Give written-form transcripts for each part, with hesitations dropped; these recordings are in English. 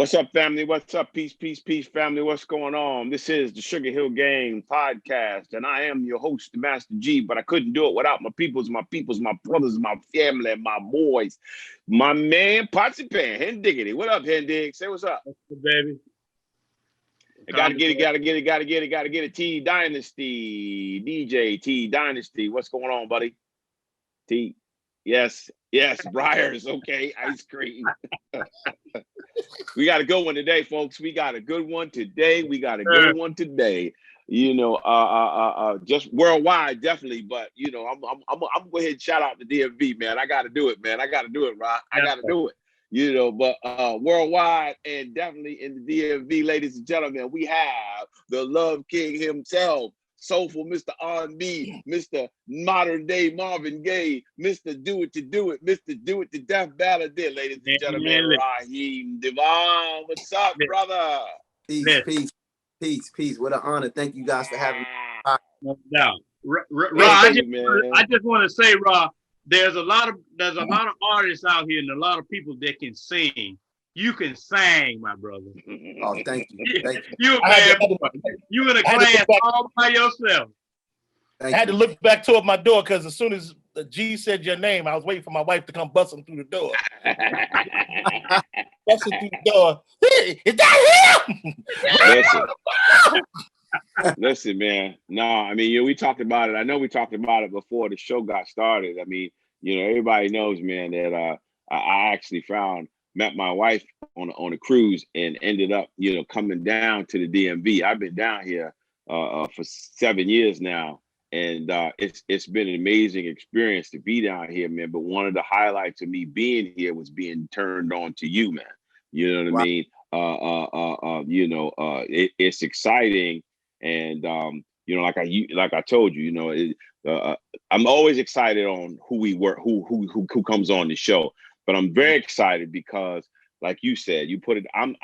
What's up, family? What's up? Peace, peace, peace, family. What's going on? This is the Sugarhill Gang Podcast, and I am your host, the Master G, but I couldn't do it without my peoples, my brothers, my family, and my boys. My man, Potsy Pan, Hen Diggity. What up, Hen Dig? Say what's up. What's up, baby? Gotta get it. T Dynasty, DJ T Dynasty. What's going on, buddy? T. Yes, Briars. Okay, ice cream. We got a good one today, folks. We got a good one today. You know, just worldwide, definitely. But you know, I'm gonna go ahead and shout out the DMV, man. I got to do it, man. I got to do it, Rob. I got to do it. You know, but worldwide and definitely in the DMV, ladies and gentlemen, we have the Love King himself. Soulful Mr. R&B, Mr. Modern Day Marvin Gaye, Mr. Do It to Do It, Mr. Do It to Death Balladeer, ladies and gentlemen, Raheem Devaughn. What's up, brother? Peace. What an honor. Thank you guys for having me. No doubt. I just want to say, Ra, there's a lot of artists out here and a lot of people that can sing. You can sing, my brother. Oh, thank you. You in a class all by yourself. I had to look back toward my door because as soon as G said your name, I was waiting for my wife to come busting through the door. Busting through the door. Hey, is that him? Listen, man. No, I mean, we talked about it. I know we talked about it before the show got started. I mean, you know, everybody knows, man, that I actually met my wife on a cruise and ended up, you know, coming down to the DMV. I've been down here for 7 years now, and it's been an amazing experience to be down here, man. But one of the highlights of me being here was being turned on to you, man. You know what I mean? You know, it's exciting, and you know, like I told you, you know, I'm always excited on who comes on the show. But I'm very excited because, like you said, you put it. I'm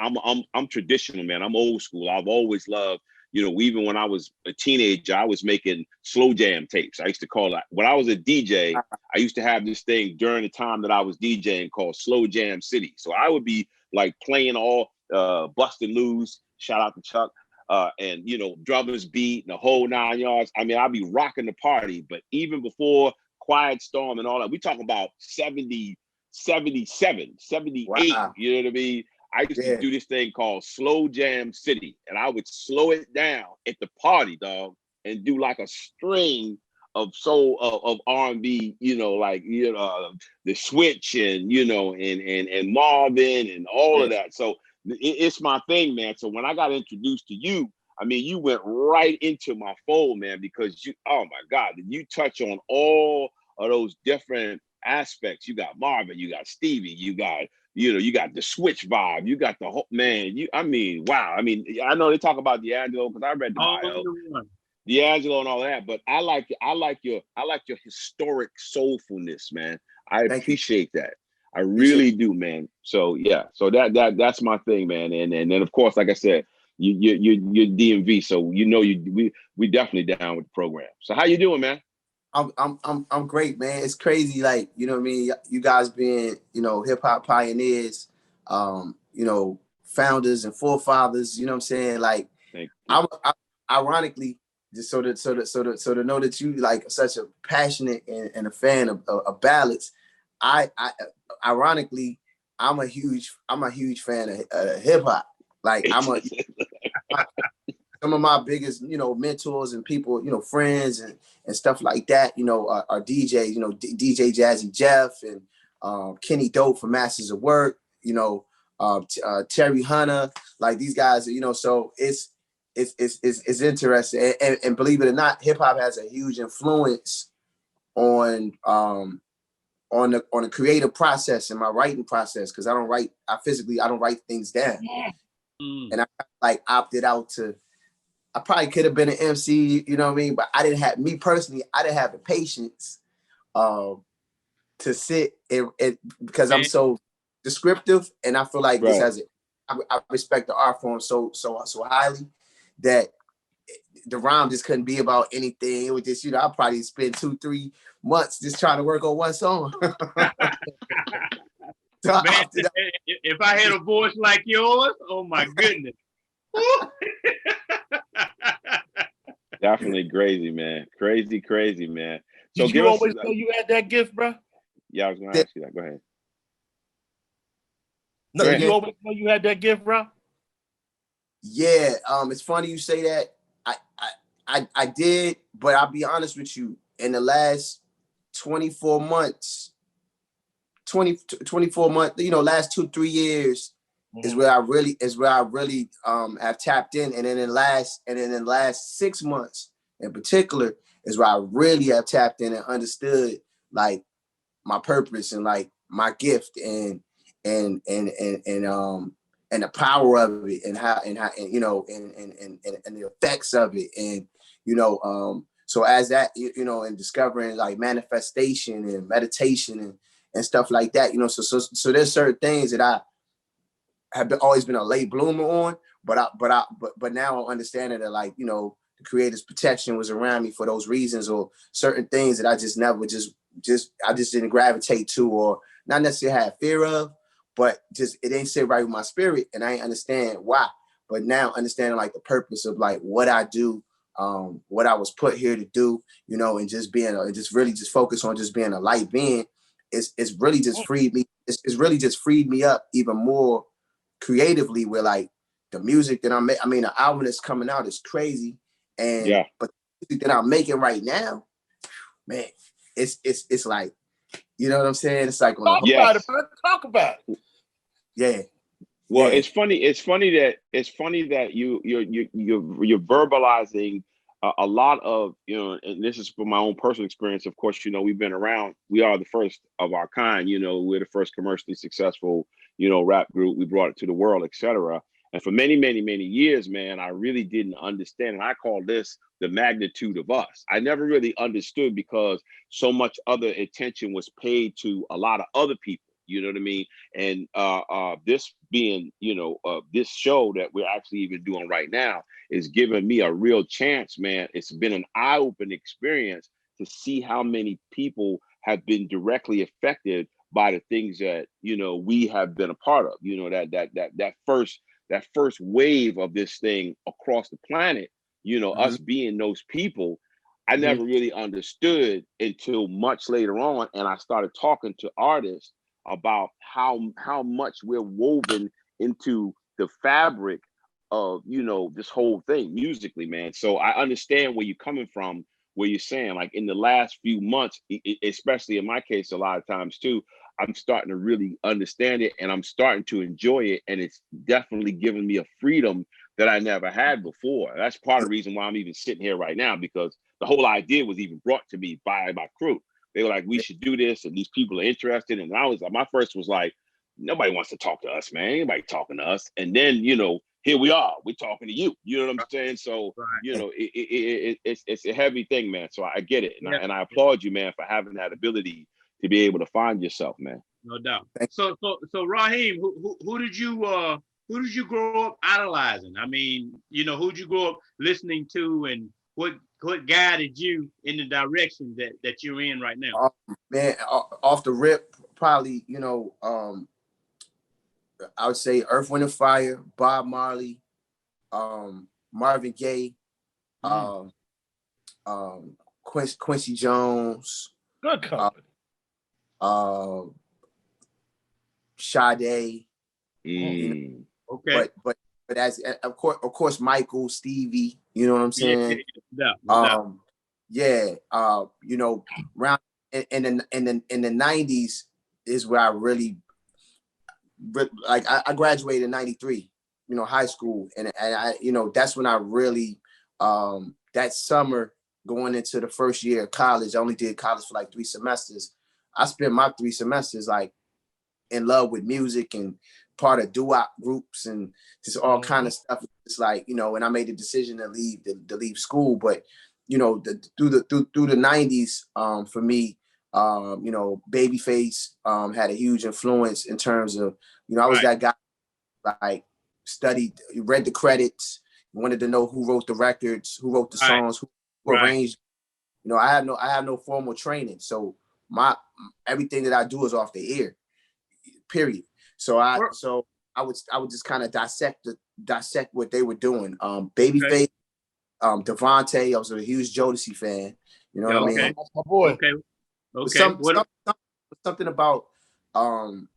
traditional, man. I'm old school. I've always loved, you know. Even when I was a teenager, I was making slow jam tapes. I used to call it. When I was a DJ, I used to have this thing during the time that I was DJing called Slow Jam City. So I would be like playing all Bustin' Loose. Shout out to Chuck. And you know, drummers beat and the whole 9 yards. I mean, I'd be rocking the party. But even before Quiet Storm and all that, we talking about 77, 78, wow. You know what I mean? I used to do this thing called Slow Jam City, and I would slow it down at the party, dog, and do like a string of soul of R&B, you know, like, you know, the Switch and, you know, and Marvin and all of that. So it's my thing, man. So when I got introduced to you, I mean, you went right into my fold, man, because you, oh my God, you touch on all of those different aspects. You got Marvin, you got Stevie, you got, you know, you got the Switch vibe, you got the whole, man, I mean, wow. I mean, I know they talk about D'Angelo because I read the bio, D'Angelo and all that, but I like your historic soulfulness, man. I appreciate that. I really do, man. So yeah, so that's my thing, man. And then of course, like I said, you're DMV, so you know we definitely down with the program. So how you doing, man? I'm great, man. It's crazy, like, you know what I mean? You guys being, you know, hip hop pioneers, you know, founders and forefathers, you know what I'm saying? Like, I ironically, just so to know that you like such a passionate and a fan of ballads, I ironically, I'm a huge fan of hip hop. Like, some of my biggest, you know, mentors and people, you know, friends and stuff like that, you know, are DJs, you know, DJ Jazzy Jeff and Kenny Dope from Masters of Work, you know, Terry Hunter, like these guys, you know, so it's interesting. And believe it or not, hip hop has a huge influence on the creative process and my writing process, because I don't write things down. And I like opted out to, I probably could have been an MC, you know what I mean? But I didn't have the patience to sit and because I'm so descriptive, and I feel like this has I respect the art form so highly that the rhyme just couldn't be about anything. It was just, you know, I'll probably spend 2-3 months just trying to work on one song. Man, if I had a voice like yours, oh my goodness. Definitely crazy, man. Crazy, man. So did you always know you had that gift, bro? Yeah, I was going to ask you that. Go ahead. No, did you always know you had that gift, bro? Yeah, it's funny you say that. I did, but I'll be honest with you. In the last 24 months, last 2-3 years is where I really have tapped in, and then in the last 6 months in particular is where I really have tapped in and understood like my purpose and like my gift and the power of it and how you know and the effects of it and so as that and discovering like manifestation and meditation and stuff like that, so there's certain things that I have always been a late bloomer on, but now I'm understanding that like the creator's protection was around me for those reasons, or certain things that I just never I just didn't gravitate to, or not necessarily had fear of, but just it ain't sit right with my spirit, and I ain't understand why. But now understanding like the purpose of like what I do, what I was put here to do, and just being just really just focus on just being a light being, it's really just freed me. It's really just freed me up even more creatively. Where like the music that the album that's coming out is crazy, but the music that I'm making right now, man, it's like, you know what I'm saying? It's like talk about it, bro. Talk about it. Yeah. Well, it's funny that you're verbalizing a lot of, and this is from my own personal experience. Of course, we've been around. We are the first of our kind. We're the first commercially successful, rap group. We brought it to the world, etc. And for many, many, many years, man, I really didn't understand. And I call this the magnitude of us. I never really understood because so much other attention was paid to a lot of other people. You know what I mean? And this being, this show that we're actually even doing right now is giving me a real chance, man. It's been an eye-opening experience to see how many people have been directly affected by the things that, we have been a part of. That first wave of this thing across the planet, us being those people, I never really understood until much later on. And I started talking to artists about how much we're woven into the fabric of, this whole thing musically, man. So I understand where you're coming from, where you're saying like in the last few months, especially in my case, a lot of times too, I'm starting to really understand it and I'm starting to enjoy it. And it's definitely given me a freedom that I never had before. That's part of the reason why I'm even sitting here right now, because the whole idea was even brought to me by my crew. They were like, we should do this, and these people are interested. And I was like, my first was like, nobody wants to talk to us, man. Anybody talking to us. And then, here we are. We're talking to you. You know what I'm saying? So, it's a heavy thing, man. So I get it. And I applaud you, man, for having that ability to be able to find yourself, man. No doubt. So Raheem, who did you grow up idolizing? I mean, who'd you grow up listening to, and what guided you in the direction that you're in right now? Man, off the rip, probably, I would say Earth, Wind & Fire, Bob Marley, Marvin Gaye, Quincy Jones. Good company. Sade. Okay. But as of course Michael, Stevie, you know what I'm saying? Around in the 90s is where I really like I graduated in 93, high school, and I that's when I really that summer going into the first year of college. I only did college for like 3 semesters. I spent my 3 semesters like in love with music and part of doo-wop groups and just all kind of stuff. It's like, and I made the decision to leave school. But, through the 90s, for me, Babyface had a huge influence in terms of, I was that guy like studied, read the credits, wanted to know who wrote the records, who wrote the songs, who arranged. I have no formal training. So everything that I do is off the ear. period. So I would just kind of dissect what they were doing. Babyface, Devontae. I was a huge Jodeci fan. You know what I mean? That's my boy. Okay. Something about Devontae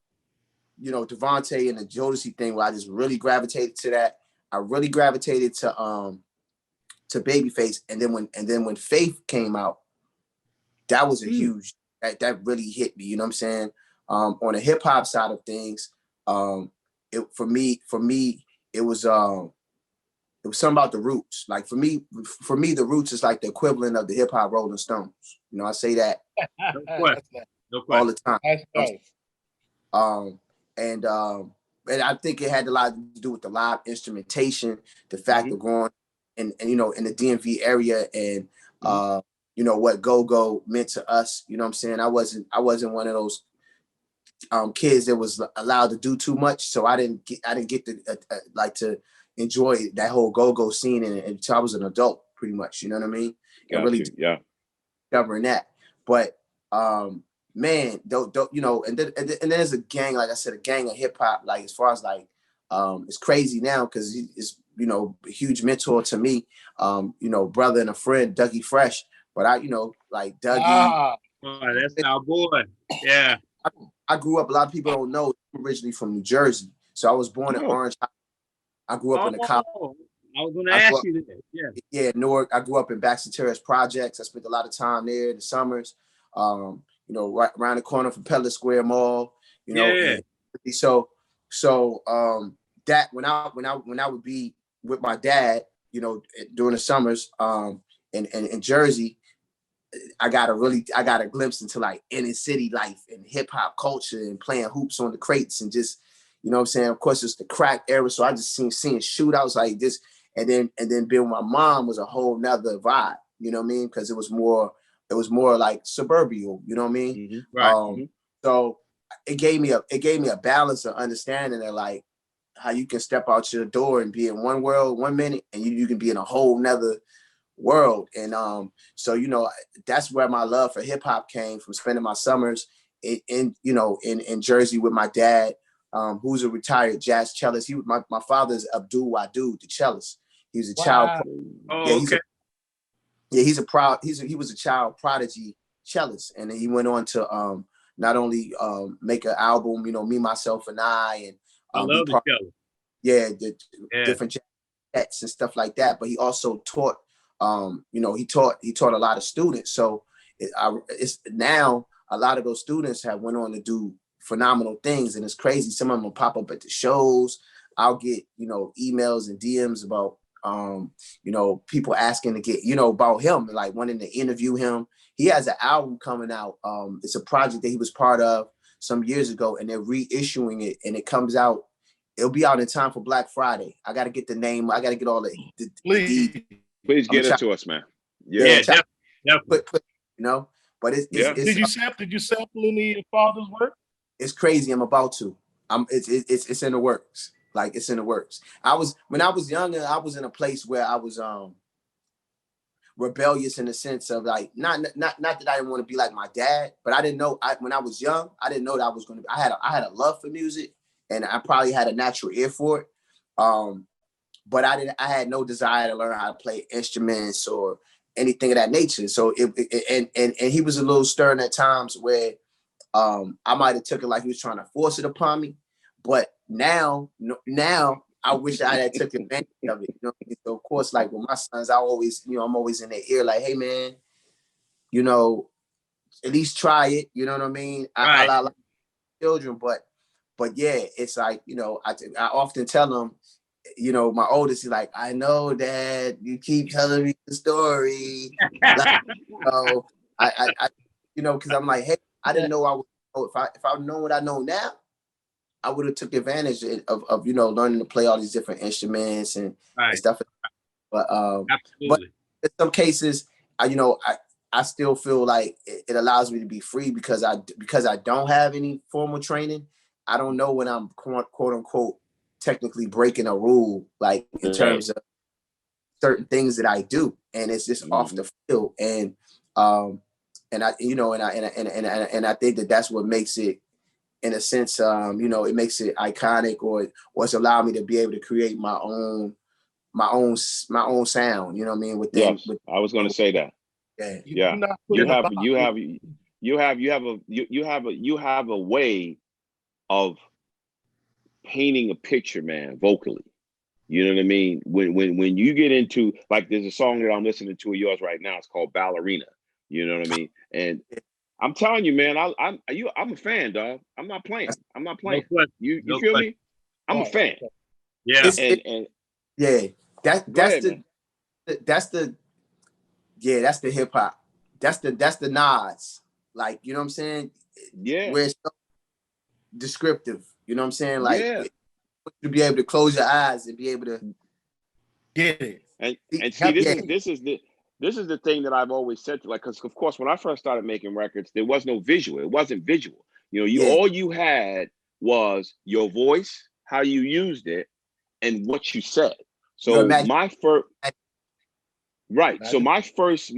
and the Jodeci thing where I just really gravitated to that. I really gravitated to Babyface, and then when Faith came out, that was a huge that really hit me. You know what I'm saying? On the hip hop side of things, for me, it was something about the Roots. Like for me, the Roots is like the equivalent of the hip hop Rolling Stones. You know, I say that all the time. And I think it had a lot to do with the live instrumentation, the fact of going and in the DMV area, and what go-go meant to us. You know what I'm saying? I wasn't one of those kids that was allowed to do too much, so I didn't get to enjoy that whole go-go scene until I was an adult, pretty much. You know what I mean? Discovering that. But man, and then there's a gang, like I said, a gang of hip hop. Like as far as like, it's crazy now because it's a huge mentor to me. Brother and a friend, Dougie Fresh. But like Dougie. That's our boy. Yeah. I grew up. A lot of people don't know I'm originally from New Jersey, so I was born in Orange. I grew up in the Cop. I was going to ask you that. Yeah, Newark. I grew up in Baxter Terrace Projects. I spent a lot of time there in the summers. Right around the corner from Pellet Square Mall. So that when I would be with my dad, during the summers, in Jersey, I got a glimpse into like inner city life and hip hop culture and playing hoops on the crates and just, you know what I'm saying? Of course, it's the crack era, so I just seeing shootouts like this, and then being with my mom was a whole nother vibe. You know what I mean? Because it was more like suburbial. You know what I mean? Right. So it gave me a balance of understanding that like how you can step out your door and be in one world 1 minute, and you can be in a whole nother world. And so that's where my love for hip hop came from, spending my summers in Jersey with my dad, who's a retired jazz cellist. My father's Abdul Wadud, the cellist. He was a child. He was a child prodigy cellist, and then he went on to not only make an album, Me, Myself, and I, and I love the cellist. Different jazz and stuff like that. But he also taught. He taught a lot of students. So it's now a lot of those students have went on to do phenomenal things, and it's crazy. Some of them will pop up at the shows. I'll get emails and DMs about people asking to get about him, like wanting to interview him. He has an album coming out. It's a project that he was part of some years ago, and they're reissuing it, and it comes out. It'll be out in time for Black Friday. I got to get the name. I got to get all the Please get it to us, man. Definitely. But it's did you sample any of your father's work? It's crazy. I'm about to. It's in the works. Like it's in the works. When I was younger, I was in a place where I was rebellious in the sense of like not that I didn't want to be like my dad, but I didn't know. When I was young, I didn't know that I was going to. I had a love for music, and I probably had a natural ear for it. But I had no desire to learn how to play instruments or anything of that nature. So and he was a little stern at times where I might have took it like he was trying to force it upon me. But now I wish I had took advantage of it. So of course, like with my sons, I always, I'm always in their ear, like, hey man, at least try it. You know what I mean? Right. I like children, but yeah, it's like, I often tell them, my oldest, he's like, I know, Dad, you keep telling me the story. Like, I because I'm like, hey, I didn't know I would. If I know what I know now, I would have took advantage of learning to play all these different instruments and stuff. But in some cases, I still feel like it allows me to be free because I don't have any formal training. I don't know when I'm quote unquote technically breaking a rule, like in terms of certain things that I do, and it's just off the field. And I think that that's what makes it in a sense, you know, it makes it iconic, or it's allowed me to be able to create my own sound. You know what I mean? Yes, I was going to say that. Yeah, yeah. You have a way of painting a picture, man, vocally. You know what I mean? When you get into, like, there's a song that I'm listening to of yours right now. It's called Ballerina. You know what I mean? And I'm telling you, man, I'm a fan, dog. I'm not playing. No You no feel question. me? I'm a fan. Yeah. And yeah, that's ahead, that's the hip hop. That's the nods. Like, you know what I'm saying? yeah, Where it's so descriptive. You know what I'm saying? Like, yeah. to be able to close your eyes and be able to Get it. And see, this is the thing that I've always said to, like, because of course when I first started making records, there was no visual. It wasn't visual. You know, all you had was your voice, how you used it, and what you said. So my first, right. So my first,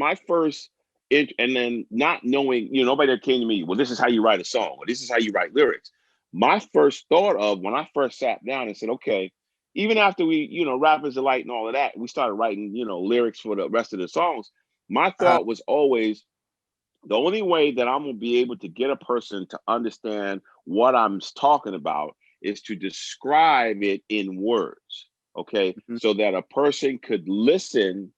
and then not knowing, you know, nobody that came to me, well, this is how you write a song, or this is how you write lyrics. My first thought of, when I first sat down and said, okay, even after we, you know, Rappers Delight and all of that, we started writing, you know, lyrics for the rest of the songs. My thought was always, the only way that I'm going to be able to get a person to understand what I'm talking about is to describe it in words, okay? So that a person could listen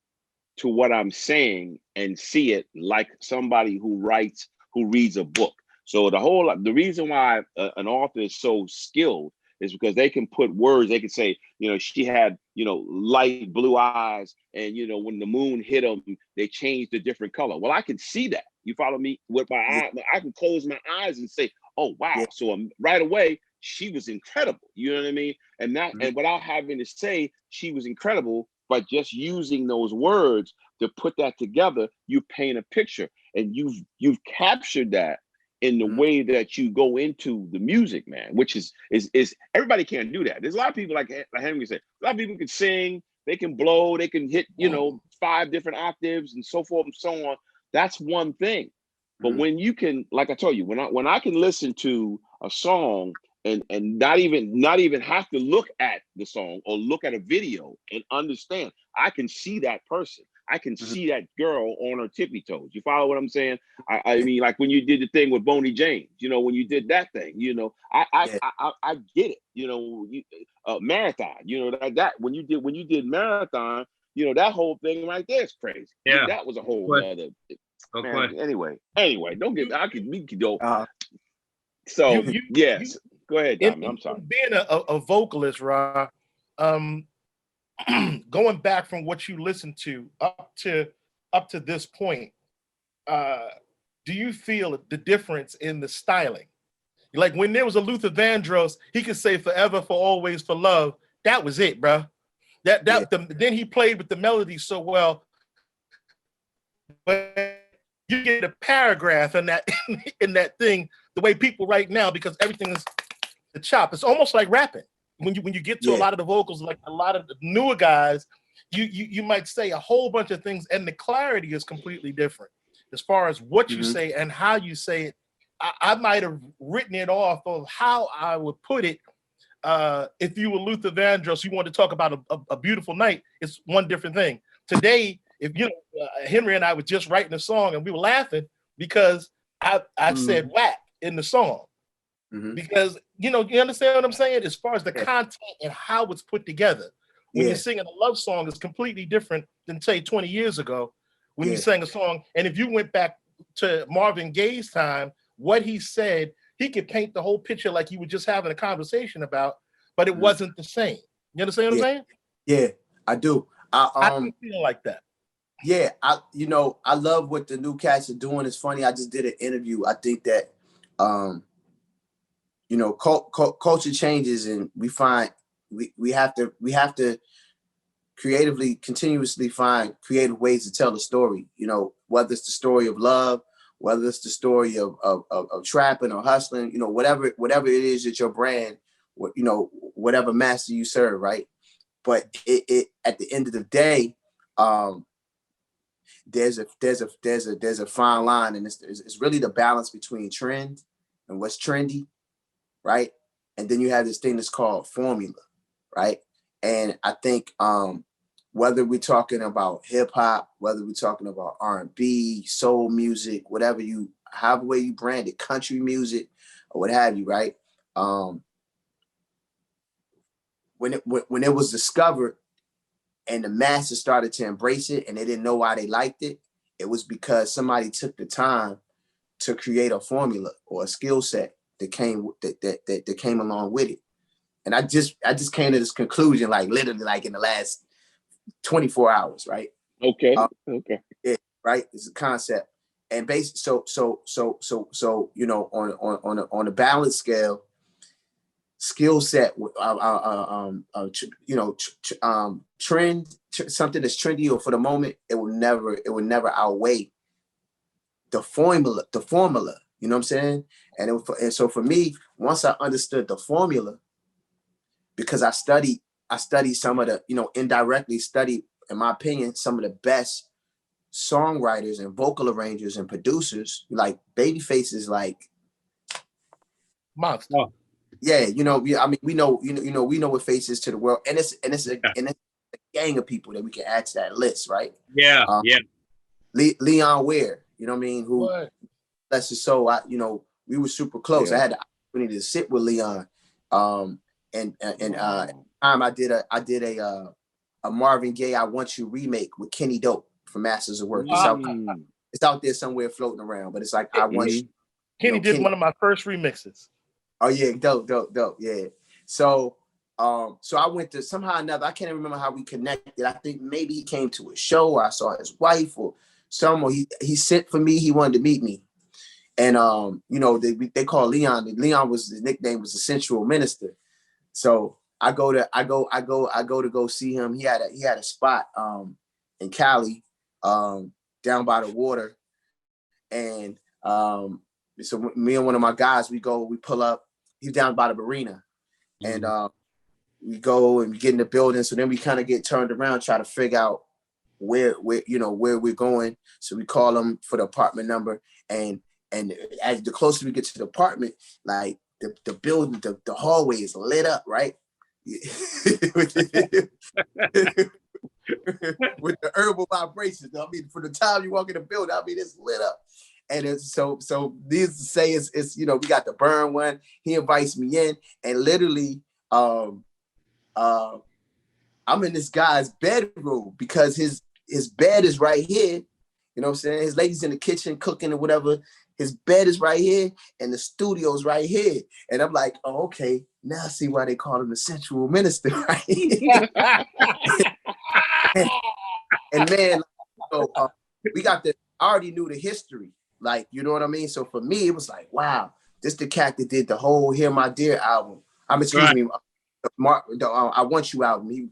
to what I'm saying and see it like somebody who reads a book. So the reason why an author is so skilled is because they can put words. They can say, you know, she had, you know, light blue eyes, and, you know, when the moon hit them, they changed a different color. Well, I can see that. You follow me? With my eye, I can close my eyes and say, oh wow. So right away, she was incredible. You know what I mean? And and without having to say she was incredible, but just using those words to put that together, you paint a picture, and you've captured that in the way that you go into the music, man. Which is everybody can't do that. There's a lot of people, like Henry said, a lot of people can sing, they can blow, they can hit, you know, 5 different octaves and so forth and so on. That's one thing. But when you can, like I told you, when I can listen to a song and not even have to look at the song or look at a video and understand, I can see that person. I can see that girl on her tippy toes. You follow what I'm saying? I mean, like when you did the thing with Boney James, you know, when you did that thing, you know, I get it. You know, Marathon, you know, that when you did Marathon, you know, that whole thing right there is crazy. Yeah. That was a whole other. Man, anyway, don't get. We can go. So yes, go ahead, Diamond. I'm sorry. Being a vocalist, Ra, going back from what you listened to up to this point, do you feel the difference in the styling? Like when there was a Luther Vandross, he could say "forever, for always, for love." That was it, bro. Then he played with the melody so well, but you get a paragraph in that thing the way people write now, because everything is the chop. It's almost like rapping. When you get to a lot of the vocals, like a lot of the newer guys, you might say a whole bunch of things, and the clarity is completely different as far as what you say and how you say it. I might have written it off of how I would put it. If you were Luther Vandross, you want to talk about a beautiful night, it's one different thing. Today, if you know, Henry and I were just writing a song and we were laughing because I said whack in the song. Because, you know, you understand what I'm saying? As far as the content and how it's put together. When you're singing a love song, it's completely different than, say, 20 years ago when you sang a song. And if you went back to Marvin Gaye's time, what he said, he could paint the whole picture like you were just having a conversation about, but it wasn't the same. You understand what I'm saying? Yeah, I do. I do feel like that. Yeah, I love what the new cats are doing. It's funny. I just did an interview. I think that, you know, culture changes, and we find we have to creatively, continuously find creative ways to tell the story. You know, whether it's the story of love, whether it's the story of trapping or hustling, you know, whatever it is that your brand, you know, whatever master you serve, right? But it at the end of the day, there's a fine line, and it's really the balance between trend and what's trendy, right? And then you have this thing that's called formula, right? And I think whether we're talking about hip hop, whether we're talking about R&B, soul music, whatever you, however way you brand it, country music or what have you, right? When it was discovered and the masses started to embrace it and they didn't know why they liked it, it was because somebody took the time to create a formula or a skill set that came that came along with it. And I just came to this conclusion, like literally like in the last 24 hours, right? Okay. Okay. Yeah, right. It's a concept. And basically, so you know, on a balance scale, skill set, trend, something that's trendy or for the moment, it will never outweigh the formula, you know what I'm saying? And so for me, once I understood the formula, because I studied some of the, you know, indirectly studied, in my opinion, some of the best songwriters and vocal arrangers and producers, like Babyface is like monster. Oh. Yeah, you know, I mean, we know what Face is to the world, and it's a gang of people that we can add to that list, right? Yeah, yeah. Leon Ware, you know what I mean? Who, bless his soul, we were super close. Yeah. I had the opportunity to sit with Leon, and time I did a Marvin Gaye "I Want You" remake with Kenny Dope from Masters of Work. It's out there somewhere floating around, but it's like I Want You. Kenny did one of my first remixes. Oh yeah, dope, yeah. So I went to, somehow or another, I can't even remember how we connected. I think maybe he came to a show, or I saw his wife or someone. He sent for me. He wanted to meet me, and they call Leon. Leon was, his nickname was the Sensual Minister. So I go to go see him. He had a spot in Cali, down by the water, and so me and one of my guys, we pull up. He's down by the marina, and we go and we get in the building. So then we kind of get turned around, try to figure out where we're going. So we call him for the apartment number, and as the closer we get to the apartment, like the building, the hallway is lit up, right? with the herbal vibrations. I mean, for the time you walk in the building, I mean, it's lit up. And it's so needless to say, it's we got the burn one. He invites me in, and literally I'm in this guy's bedroom because his bed is right here. You know what I'm saying? His lady's in the kitchen cooking or whatever. His bed is right here, and the studio's right here. And I'm like, oh, okay. Now I see why they call him the Sensual Minister, right? and man, so we got I already knew the history. Like, you know what I mean? So for me, it was like, wow, this the cat that did the whole Hear My Dear album. I Want You album. He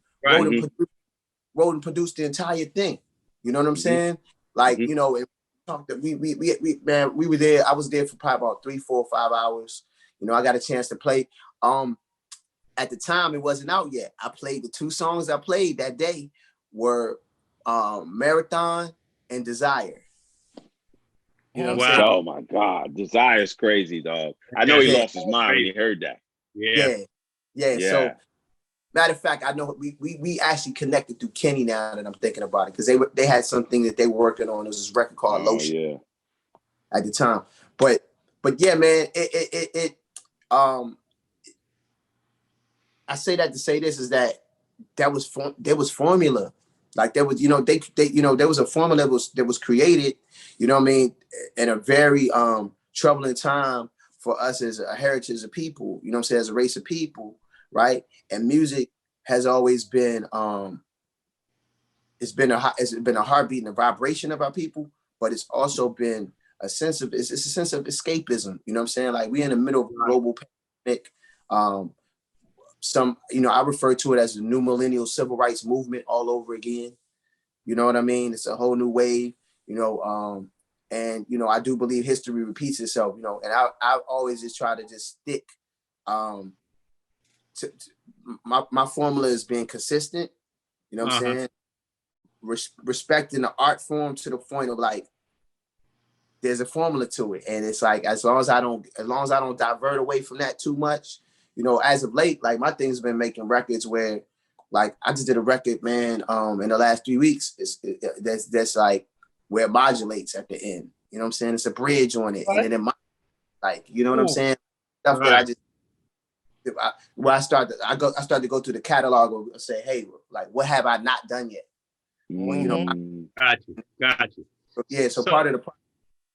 wrote and produced the entire thing. You know what I'm saying? Like, we were there. I was there for probably about 3, 4, 5 hours. I got a chance to play. At the time, it wasn't out yet. I played the 2 songs I played that day were Marathon and Desire. You know what I'm saying? Oh my God, Desire's crazy, dog. I know he lost his mind when he heard that. Yeah. So, matter of fact, I know we actually connected through Kenny now that I'm thinking about it, because they had something that they were working on. It was this record called Lotion at the time. But yeah, man, I say that to say this is that there was formula. Like there was, there was a formula that was created, you know what I mean, in a very troubling time for us as a heritage of people, you know what I'm saying, as a race of people, right? And music has always been it's been a heartbeat and a vibration of our people, but it's also been a sense of it's a sense of escapism, you know what I'm saying? Like, we're in the middle of a global pandemic. I refer to it as the new millennial civil rights movement all over again. You know what I mean? It's a whole new wave, and I do believe history repeats itself, and I always just try to just stick to my formula is being consistent, you know what I'm saying? Respecting the art form to the point of like, there's a formula to it. And it's like, as long as I don't divert away from that too much, you know, as of late, like my thing's been making records where, like, I just did a record, man, in the last 3 weeks. That's like where it modulates at the end. You know what I'm saying? It's a bridge on it. And then it, like, you know what I'm saying? Stuff that I just, I start to go through the catalog and say, hey, like, what have I not done yet? Well, you know, got you. Yeah, so part of the,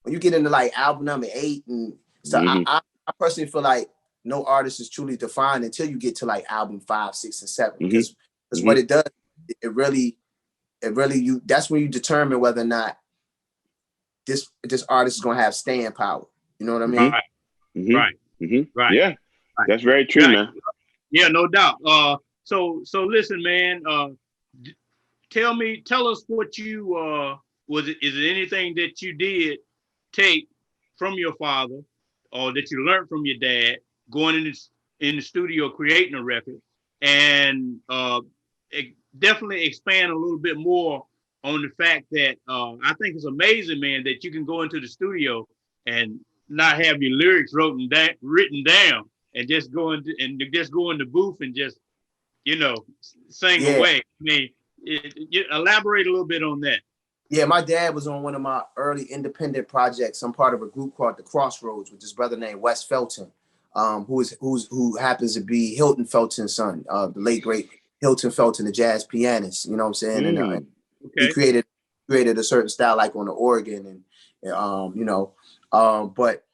when you get into like album number 8 and so I personally feel like no artist is truly defined until you get to like album 5, 6, and 7. Because what it does, it really that's when you determine whether or not this artist is gonna have staying power. You know what I mean? Right. Yeah, right. That's very true, man. Yeah, no doubt. So listen, man. Tell us what you is it anything that you did take from your father or that you learned from your dad going in the studio creating a record, and definitely expand a little bit more on the fact that I think it's amazing, man, that you can go into the studio and not have your lyrics written down and just go in the booth and just, you know, sing away. I mean, elaborate a little bit on that. Yeah, my dad was on one of my early independent projects. I'm part of a group called The Crossroads with this brother named Wes Felton, who happens to be Hilton Felton's son, the late great Hilton Felton, the jazz pianist. You know what I'm saying? And he created a certain style, like on the organ, and you know, but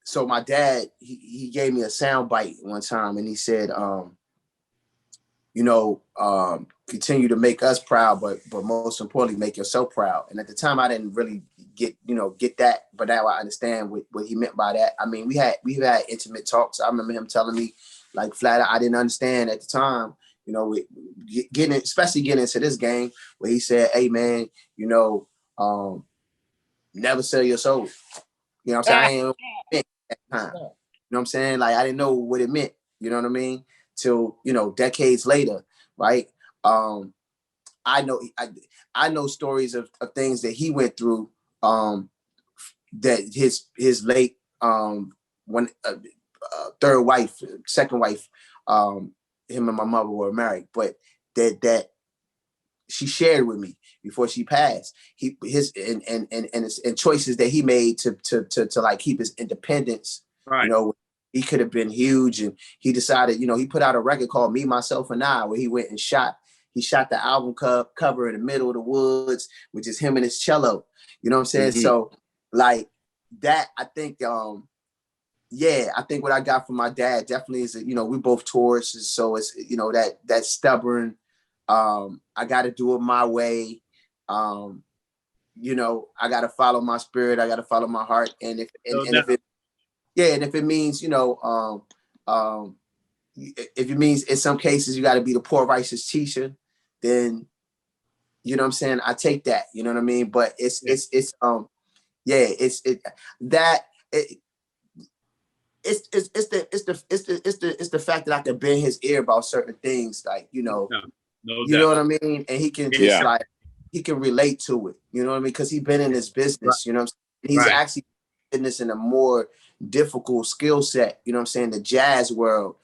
so my dad, he gave me a sound bite one time, and he said, you know, continue to make us proud, but most importantly, make yourself proud. And at the time, I didn't really get that, but now I understand what he meant by that. I mean, we've had intimate talks. I remember him telling me, like, flat out, I didn't understand at the time, you know, especially getting into this game, where he said, hey, man, you know, never sell your soul. You know what I'm saying? I ain't at the time. You know what I'm saying? Like, I didn't know what it meant. You know what I mean? Till, you know, decades later, right? I know stories of things that he went through, that his late third wife, second wife, him and my mother were married, but that she shared with me before she passed. His choices that he made to like keep his independence. Right. You know, he could have been huge, and he decided, you know, he put out a record called Me, Myself, and I, where he went and shot the album cover in the middle of the woods, which is him and his cello. You know what I'm saying? So like that, I think, I think what I got from my dad definitely is that, you know, we both Tauruses, so it's, you know, that stubborn, I got to do it my way. You know, I got to follow my spirit. I got to follow my heart. And if it means, you know, if it means in some cases you got to be the poor righteous teacher, then, you know what I'm saying, I take that. You know what I mean? But it's the fact that I can bend his ear about certain things, like, you know, you know what I mean? And he can just like, he can relate to it. You know what I mean? Because he's been in this business, you know what I'm saying? He's actually in this in a more difficult skill set, you know what I'm saying? The jazz world,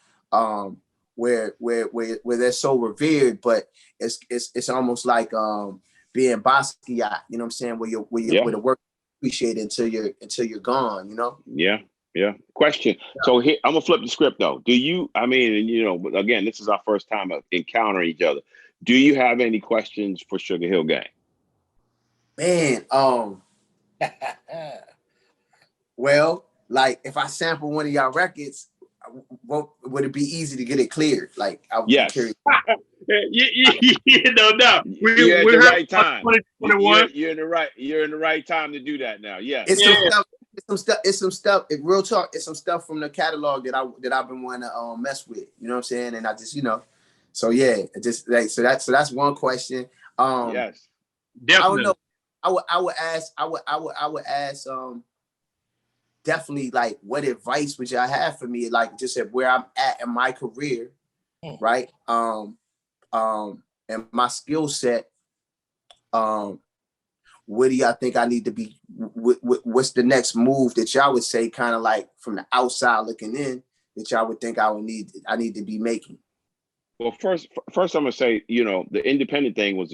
where they're so revered, but it's almost like being Basquiat, you know what I'm saying? Where the work appreciated until you're gone, you know? Yeah. Question. So here, I'm gonna flip the script though. Do you, I mean, you know, again, this is our first time of encountering each other. Do you have any questions for Sugarhill Gang? Man, well, like if I sample one of y'all records, would it be easy to get it cleared? Like, I would be curious. No doubt. You're at the right time. You're in the right time to do that now. Yeah. It's some stuff. Real talk. It's some stuff from the catalog that I've been wanting to mess with. You know what I'm saying? And I just, you know, so yeah, just like so that's one question. Yes, definitely. I don't know. I would ask definitely, like, what advice would y'all have for me, like just at where I'm at in my career, right? And my skill set. What do y'all think I need to be? What's the next move that y'all would say, kind of like from the outside looking in, that y'all would think I need to be making? Well, first, I'm gonna say, the independent thing was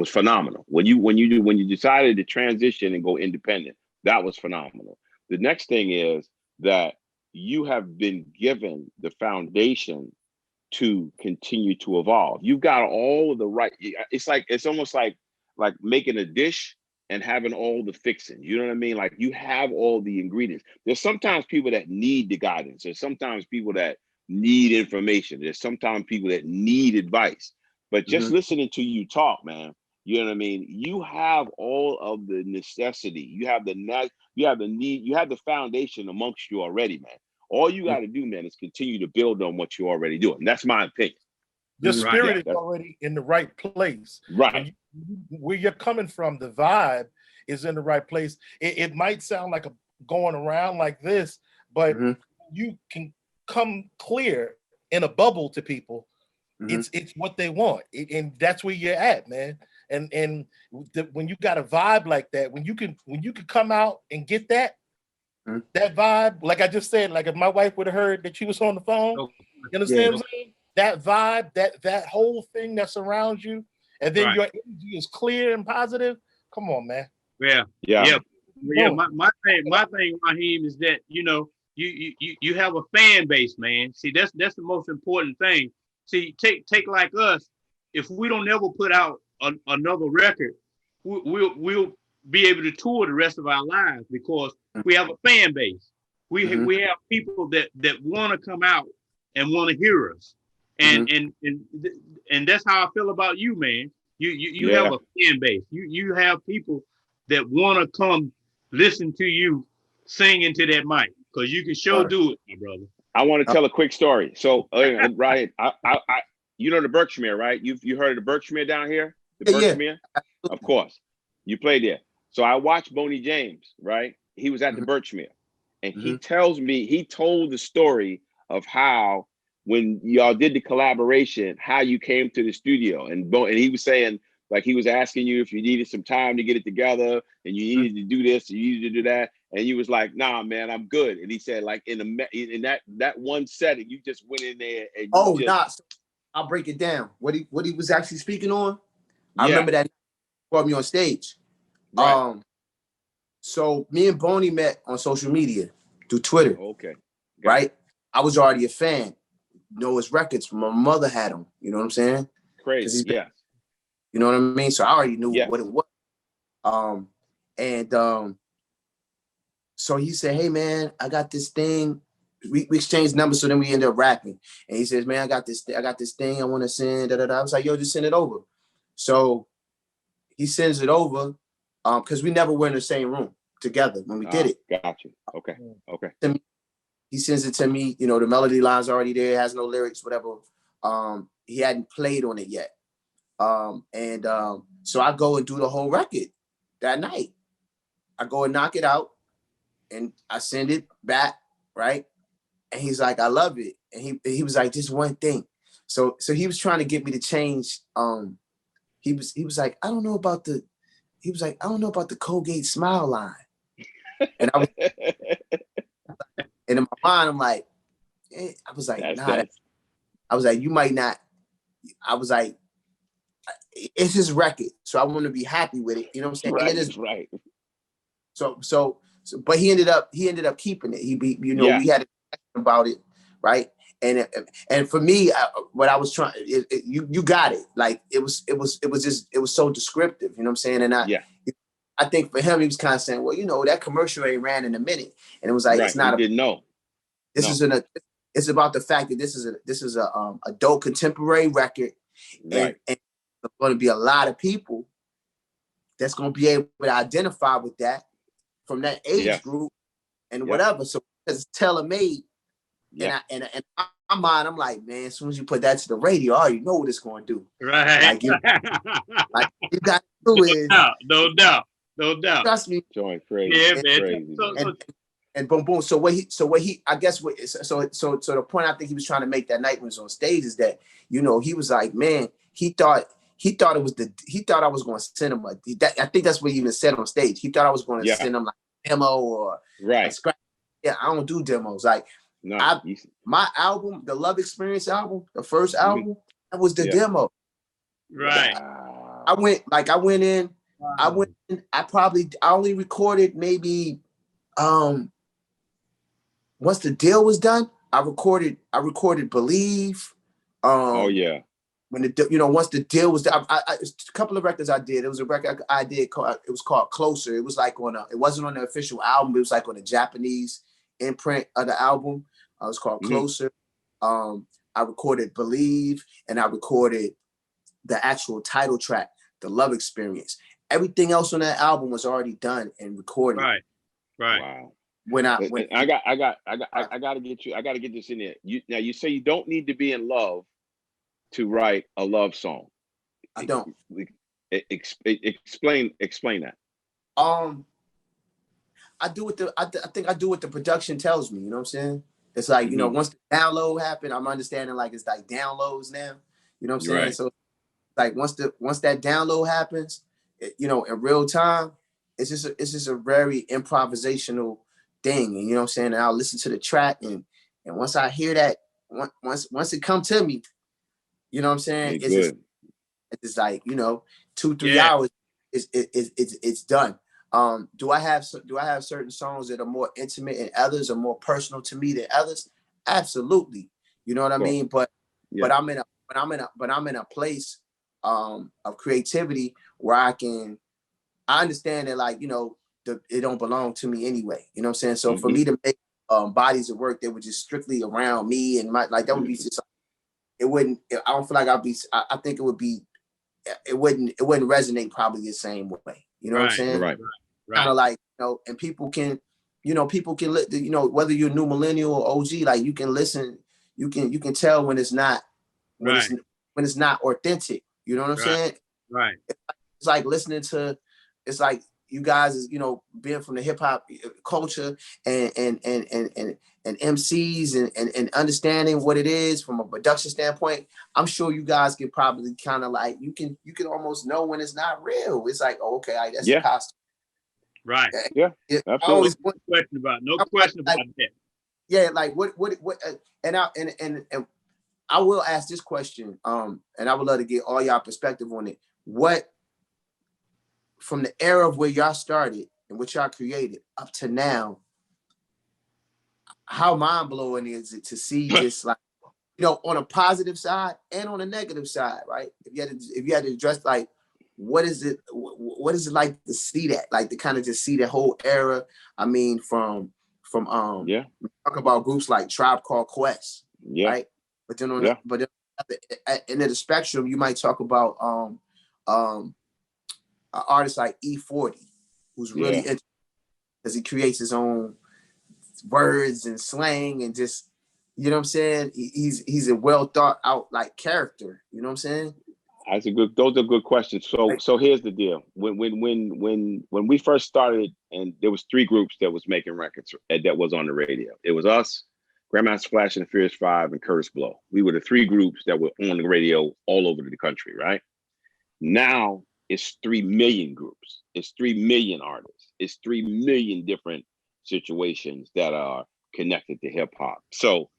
phenomenal. When you decided to transition and go independent, that was phenomenal. The next thing is that you have been given the foundation to continue to evolve. You've got all of the right. It's almost like making a dish and having all the fixings. You know what I mean? Like, you have all the ingredients. There's sometimes people that need the guidance. There's sometimes people that need information. There's sometimes people that need advice. But just listening to you talk, man, you know what I mean? You have all of the necessity. You have the need. You have the foundation amongst you already, man. All you got to do, man, is continue to build on what you're already doing. That's my opinion. Your spirit is already in the right place. Right. Where you're coming from, the vibe is in the right place. It might sound like going around like this, but you can come clear in a bubble to people. It's what they want, and that's where you're at, man. And when you got a vibe like that, when you can come out and get that vibe, like I just said, like if my wife would have heard that she was on the phone, you understand what I'm saying? That vibe, that whole thing that surrounds you, and then your energy is clear and positive. Come on, man. Yeah. My thing, Raheem, is that you have a fan base, man. See, that's the most important thing. See, take like us. If we don't ever put out another record, we'll be able to tour the rest of our lives because we have a fan base. We have people that want to come out and want to hear us, and that's how I feel about you, man. You have a fan base. You have people that want to come listen to you sing into that mic, because you can do it, my brother. I want to tell a quick story. So, Ryan, I you know the Berkshire, right? You heard of the Berkshire down here? The Berkshire? Of course. You played there. So I watched Boney James, right? He was at the Berkshire, and he told the story of how, when y'all did the collaboration, how you came to the studio, and he was saying, like, he was asking you if you needed some time to get it together, and you needed to do this, and you needed to do that, and you was like, "Nah, man, I'm good." And he said, like, in that one setting, you just went in there and I'll break it down. What he was actually speaking on. I remember that he brought me on stage. Right. So me and Boney met on social media through Twitter. Okay. Right. I was already a fan. Know his records. My mother had them. You know what I'm saying? Crazy. Yeah. You know what I mean? So I already knew what it was. So he said, "Hey man, I got this thing." We exchanged numbers, so then we ended up rapping. And he says, "Man, I got this thing I want to send." I was like, "Yo, just send it over." So he sends it over, because we never were in the same room together when we did it. Got you. Okay. He sends it to me. The melody line's already there, has no lyrics, whatever. He hadn't played on it yet. So I go and do the whole record that night. I go and knock it out, and I send it back, right? And he's like, "I love it." And he was like, "Just one thing." So he was trying to get me to change. He was like, I don't know about the Colgate Smile line. And I was, and in my mind, I'm like, I was like, I was like, you might not. I was like, it's his record, so I want to be happy with it. You know what I'm saying? Right, it is right. So, but he ended up keeping it. We had a discussion about it, right? And for me, what I was trying, you got it. Like it was so descriptive. You know what I'm saying? And I think for him, he was kind of saying, well, that commercial ain't ran in a minute, and it was like, it's not. Didn't know. It's about the fact that this is a adult contemporary record, right? And there's going to be a lot of people that's going to be able to identify with that from that age group and whatever. So it's tailor-made. Yeah. And in my mind, I'm like, man, as soon as you put that to the radio, I already know what it's going to do. Right. Like you got to do is no doubt. Trust me. Showing crazy. Yeah, man. Crazy. And boom, boom. So what he I guess so the point I think he was trying to make that night when he was on stage is that, he was like, man, he thought he thought I was going to send him I think that's what he even said on stage. He thought I was going to send him like a demo or a scratch. Yeah, I don't do demos. Like my album, the Love Experience album, the first album, that was the demo. Right. I went in. Wow. I only recorded maybe once the deal was done, I recorded Believe. When once the deal was done, a couple of records I did. It was a record I did it was called Closer. It was like it wasn't on the official album, it was like on a Japanese imprint of the album. It was called Closer. I recorded Believe, and I recorded the actual title track, The Love Experience. Everything else on that album was already done and recorded. Right. Wow. I got to get this in there. You say you don't need to be in love to write a love song. I don't. Explain that. I think I do what the production tells me. You know what I'm saying? It's like, once the download happened, I'm understanding like it's like downloads now. You know what I'm saying? Right. So like once that download happens, in real time, it's just a very improvisational thing. And you know what I'm saying? And I'll listen to the track, and once I hear that, once it come to me, you know what I'm saying? It's like 2-3 hours. It's done. Do I have certain songs that are more intimate and others are more personal to me than others? Absolutely. You know what I mean? But I'm in a place of creativity where I understand that, like, it don't belong to me anyway. You know what I'm saying? So for me to make bodies of work that were just strictly around me and that would be just, I don't feel like I think it would be, it wouldn't resonate probably the same way. You know what I'm saying? Right. Kind of like, and people can whether you're a new millennial or OG, like you can listen, you can tell when it's not, when it's not authentic. You know what I'm saying? Right. It's like listening to, it's like you guys is, being from the hip hop culture and MCs and understanding what it is from a production standpoint. I'm sure you guys can probably kind of like, you can almost know when it's not real. It's like, oh, okay, that's a costume. Right. Yeah. Absolutely. No question about that. Yeah. Like what, and I will ask this question, and I would love to get all y'all perspective on it. What, from the era of where y'all started and what y'all created up to now, how mind-blowing is it to see this, like, on a positive side and on a negative side, right? If you had to address, like, what is it like to see that, like, to kind of just see the whole era? I mean, from talk about groups like Tribe Called Quest, right? But then at the end of the spectrum, you might talk about an artist like E40, who's really interesting because he creates his own words and slang and just, you know what I'm saying? He's a well thought out like character. You know what I'm saying? Those are good questions. So here's the deal. When we first started, and there was 3 groups that was making records that was on the radio. It was us, Grandmaster Flash and the Furious 5, and Curtis Blow. We were the 3 groups that were on the radio all over the country, right? Now it's 3 million groups. It's 3 million artists. It's 3 million different situations that are connected to hip hop. So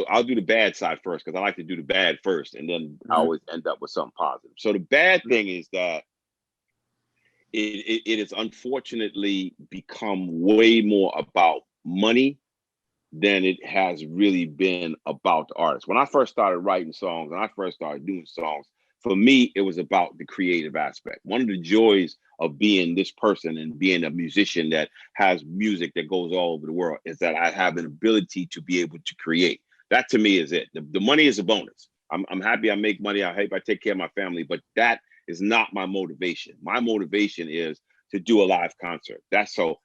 I'll do the bad side first, because I like to do the bad first, and then I always end up with something positive. So the bad thing is that it has unfortunately become way more about money than it has really been about the artist. When I first started writing songs and I first started doing songs, for me, it was about the creative aspect. One of the joys of being this person and being a musician that has music that goes all over the world is that I have an ability to be able to create. That to me is it. The money is a bonus. I'm happy I make money. I hope I take care of my family, but that is not my motivation. My motivation is to do a live concert. That's so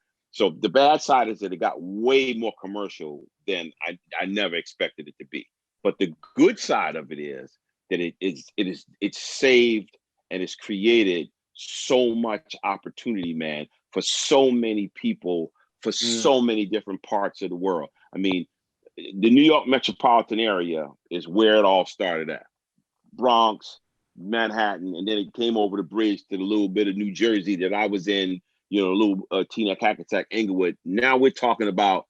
the bad side is that it got way more commercial than I never expected it to be. But the good side of it is that it's saved and it's created so much opportunity, man, for so many people, for so many different parts of the world. I mean, the New York metropolitan area is where it all started at. Bronx, Manhattan, and then it came over the bridge to the little bit of New Jersey that I was in, you know, a little Teaneck, Hackensack, Inglewood. Now we're talking about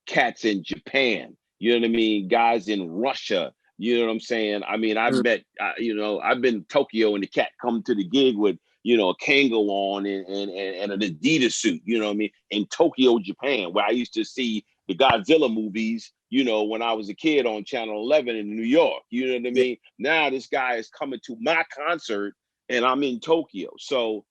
cats in Japan, you know what I mean? Guys in Russia, you know what I'm saying? I mean, I've met, you know, I've been in Tokyo and the cat come to the gig with, you know, a Kango on and an Adidas suit, you know what I mean? In Tokyo, Japan, where I used to see the Godzilla movies, you know, when I was a kid on Channel 11 in New York, you know what I mean? Now this guy is coming to my concert and I'm in Tokyo. So,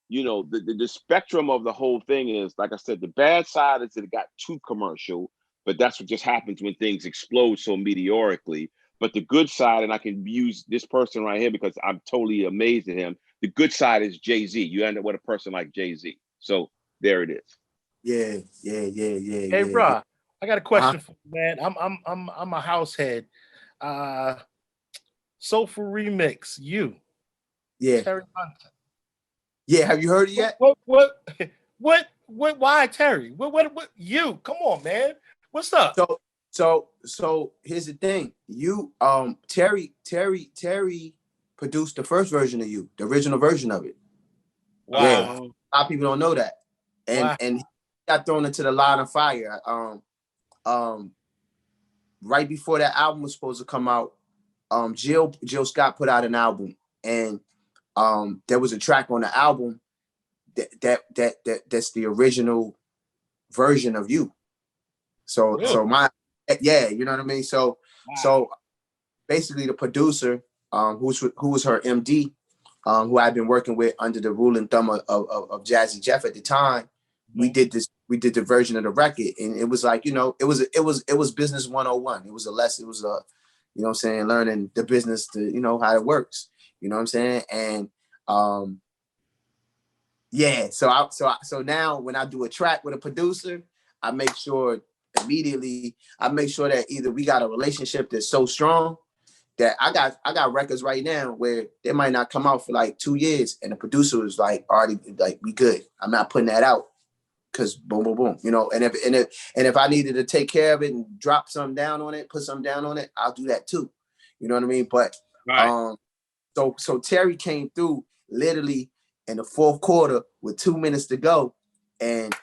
you know, the spectrum of the whole thing is, like I said, the bad side is that it got too commercial, but that's what just happens when things explode so meteorically. But the good side, and I can use this person right here because I'm totally amazed at him. The good side is Jay-Z. You end up with a person like Jay-Z. So there it is. Yeah. Hey, Rob, I got a question for you, man. I'm a house head. Soulful Remix, you. Yeah. Terry Hunter. Yeah, have you heard it yet? What? Why Terry? What? You? Come on, man. What's up? So here's the thing. You, Terry produced the first version of You, the original version of it. Wow. Yeah, a lot of people don't know that. And he got thrown into the line of fire. Right before that album was supposed to come out, Jill Scott put out an album, and there was a track on the album that's the original version of You. So really? you know what I mean? So basically the producer, who was her MD, who I'd been working with under the rule and thumb of Jazzy Jeff at the time, we did the version of the record, and it was like, you know, it was business 101. It was a lesson, you know what I'm saying, learning the business, to, you know, how it works, you know what I'm saying? And so now when I do a track with a producer, I make sure immediately, that either we got a relationship that's so strong that I got records right now where they might not come out for like 2 years, and the producer is like already like, we good. I'm not putting that out because boom, boom, boom, you know. And if I needed to take care of it and drop something down on it, put something down on it, I'll do that too. You know what I mean? But so Terry came through literally in the fourth quarter with 2 minutes to go, and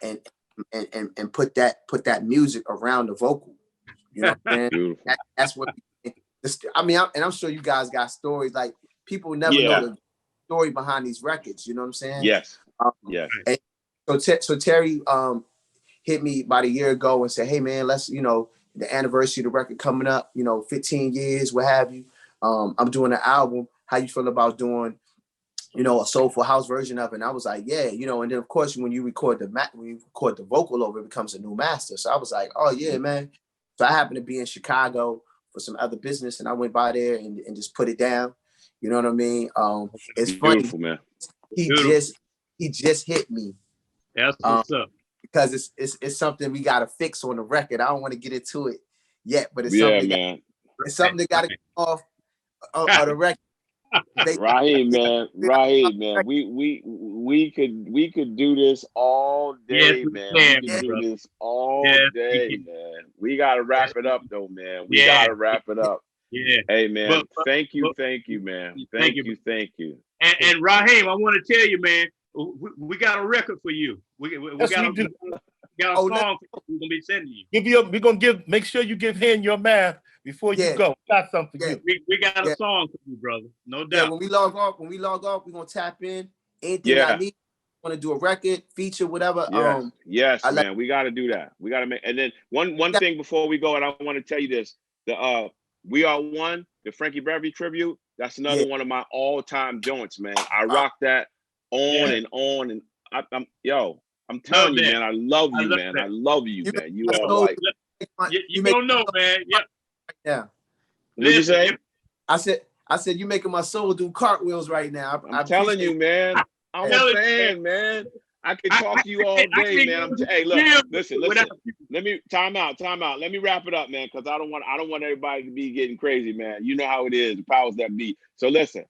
put that music around the vocal. You know what I'm saying? That's what. I mean, I'm sure you guys got stories, like people never know the story behind these records. You know what I'm saying? Yes. So Terry hit me about a year ago and said, "Hey man, let's, you know, the anniversary of the record coming up, you know, 15 years, what have you. I'm doing an album. How you feel about doing, you know, a soulful house version of it?" And I was like, yeah, you know. And then of course, when you record the vocal over, it becomes a new master. So I was like, oh yeah, man. So I happened to be in Chicago for some other business, and I went by there and just put it down. You know what I mean? It's funny, man. He just hit me. That's what's up. Because it's something we gotta fix on the record. I don't want to get into it yet, but it's something that gotta come off of the record. Raheem, man. We could do this all day, man. We could do this all day, man. We gotta wrap it up though, man. We gotta wrap it up. Yeah. Hey man, thank you, man. Thank you. And Raheem, I want to tell you, man, we got a record for you. We got a song we're gonna be sending you. Make sure you give him your math before you go. Got something for you. We got a song for you, brother. No doubt. Yeah, when we log off, we're gonna tap in. Anything I need, want to do a record, feature, whatever. Yes, man. We gotta do that. We gotta make, and then one thing before we go, and I want to tell you this: the We Are One, the Frankie Beverly tribute. That's another one of my all-time joints, man. I rock that on and on, and I'm telling you, man, I love you, man. I love you, man. You are like, you don't know, man. Yep. Yeah. What did you say? I said you making my soul do cartwheels right now. I'm telling you, man. I'm a fan, man. I can talk to you all day, man. Hey, look, listen. Let me time out. Let me wrap it up, man, because I don't want everybody to be getting crazy, man. You know how it is, the powers that be. So listen,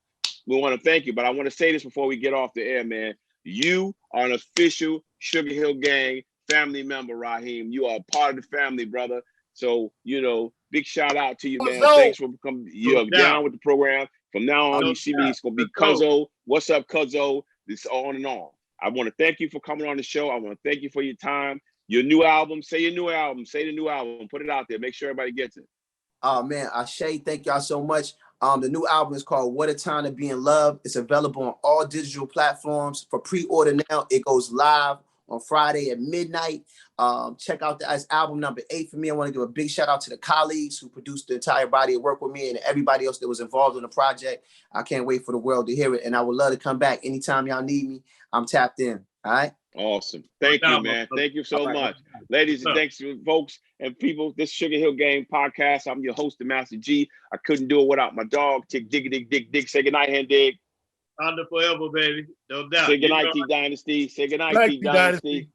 we want to thank you, but I want to say this before we get off the air, man. You are an official Sugarhill Gang family member, Raheem. You are a part of the family, brother. So, you know, big shout out to you, man. Thanks for coming. You're down with the program. From now on, you see me, it's going to be Cuzzo. What's up, Cuzzo? This on and on. I want to thank you for coming on the show. I want to thank you for your time. Your new album, say your new album, say the new album, put it out there. Make sure everybody gets it. Oh man, Ashe, thank y'all so much. The new album is called What a Time to Be in Love. It's available on all digital platforms for pre-order now. It goes live on Friday at midnight. Check out the album number 8 for me. I want to give a big shout out to the colleagues who produced the entire body of work with me and everybody else that was involved in the project. I can't wait for the world to hear it. And I would love to come back anytime y'all need me. I'm tapped in. All right. Awesome. Thank you, man. Thank you so much. Ladies and thanks, folks and people. This Sugarhill Gang Podcast. I'm your host, the Master G. I couldn't do it without my dog, Tick Diggy Dig Dig Dig. Say goodnight, Hen Dig. Under forever, baby. No doubt. Say goodnight, T Dynasty. Say goodnight, T Dynasty.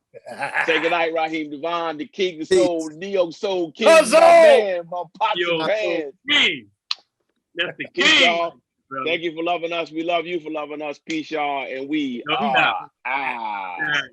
Say goodnight, Raheem Devaughn, the King of Soul, Neo Soul King. Cuzzo! My pops man. That's the king. Peace, y'all. Thank you for loving us. We love you for loving us. Peace, y'all. And we are out.